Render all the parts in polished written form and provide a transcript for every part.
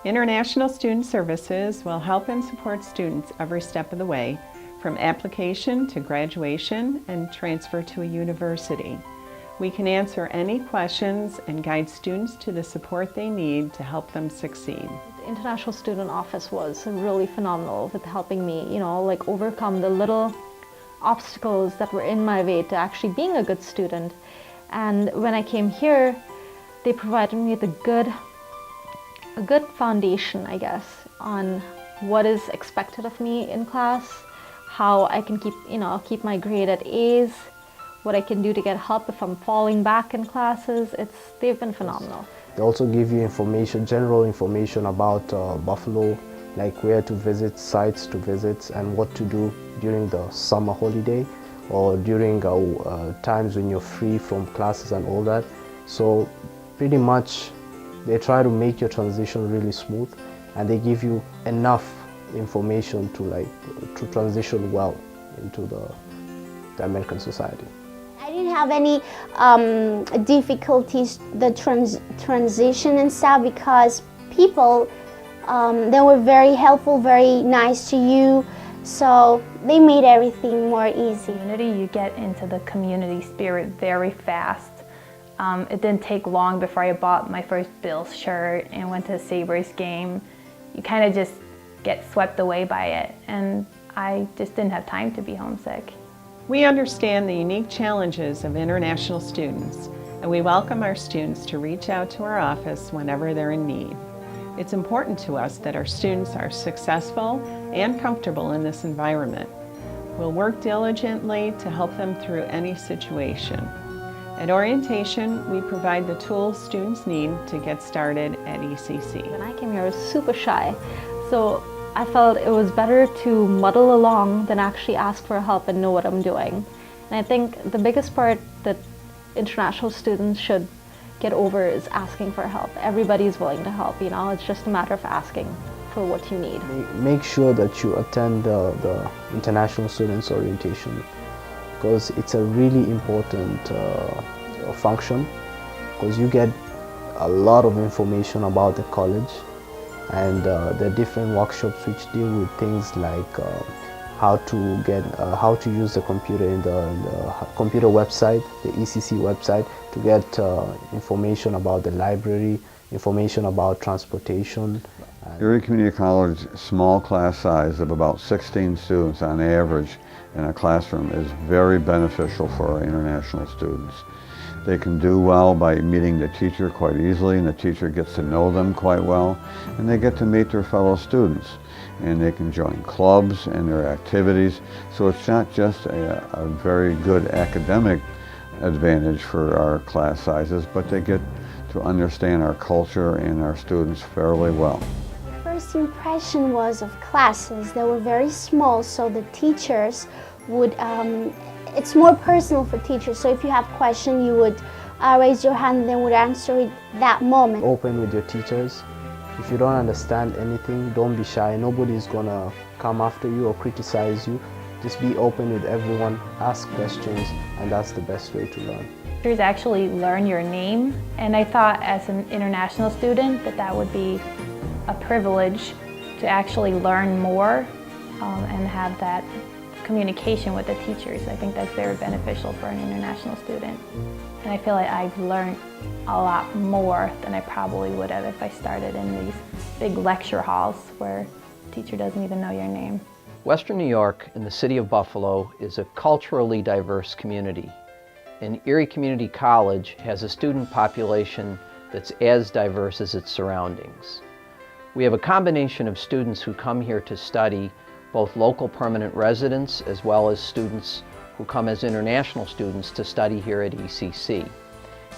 International Student Services will help and support students every step of the way, from application to graduation and transfer to a university. We can answer any questions and guide students to the support they need to help them succeed. The International Student Office was really phenomenal with helping me, overcome the little obstacles that were in my way to actually being a good student. And when I came here, they provided me with a good foundation, I guess, on what is expected of me in class, how I can keep my grade at A's, what I can do to get help if I'm falling back in classes. They've been phenomenal. They also give you information, general information about Buffalo, like where to visit, sites to visit, and what to do during the summer holiday or during times when you're free from classes and all that. So pretty much they try to make your transition really smooth, and they give you enough information to transition well into the American society. I didn't have any difficulties the transition and stuff, because people they were very helpful, very nice to you, so they made everything more easy. You get into the community spirit very fast. It didn't take long before I bought my first Bills shirt and went to a Sabres game. You kind of just get swept away by it, and I just didn't have time to be homesick. We understand the unique challenges of international students, and we welcome our students to reach out to our office whenever they're in need. It's important to us that our students are successful and comfortable in this environment. We'll work diligently to help them through any situation. At orientation, we provide the tools students need to get started at ECC. When I came here, I was super shy, so I felt it was better to muddle along than actually ask for help and know what I'm doing. And I think the biggest part that international students should get over is asking for help. Everybody's willing to help, it's just a matter of asking for what you need. Make sure that you attend the International Students Orientation, because it's a really important function, because you get a lot of information about the college, and there are different workshops which deal with things like how to use the computer in the computer website, the ECC website, to get information about the library, information about transportation. Erie Community College small class size of about 16 students on average in a classroom is very beneficial for our international students. They can do well by meeting the teacher quite easily, and the teacher gets to know them quite well, and they get to meet their fellow students, and they can join clubs and their activities. So it's not just a very good academic advantage for our class sizes, but they get to understand our culture and our students fairly well. First impression was of classes. They were very small, so the teachers would it's more personal for teachers, so if you have questions, you would raise your hand and they would answer it that moment. Open with your teachers. If you don't understand anything, don't be shy. Nobody's gonna come after you or criticize you. Just be open with everyone, ask questions, and that's the best way to learn. Teachers actually learn your name, and I thought as an international student that would be a privilege to actually learn more and have that communication with the teachers. I think that's very beneficial for an international student. And I feel like I've learned a lot more than I probably would have if I started in these big lecture halls where the teacher doesn't even know your name. Western New York and the city of Buffalo is a culturally diverse community. And Erie Community College has a student population that's as diverse as its surroundings. We have a combination of students who come here to study, both local permanent residents as well as students who come as international students to study here at ECC.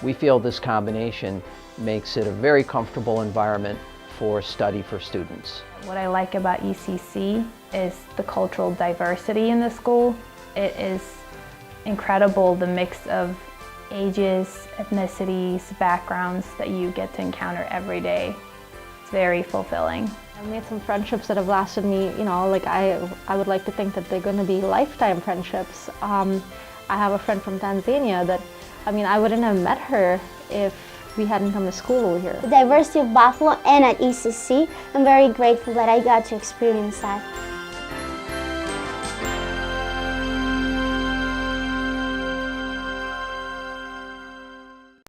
We feel this combination makes it a very comfortable environment for study for students. What I like about ECC is the cultural diversity in the school. It is incredible, the mix of ages, ethnicities, backgrounds that you get to encounter every day. It's very fulfilling. I've made some friendships that have lasted me, I would like to think that they're going to be lifetime friendships. I have a friend from Tanzania that, I wouldn't have met her if we hadn't come to school over here. The diversity of Buffalo and at ECC, I'm very grateful that I got to experience that.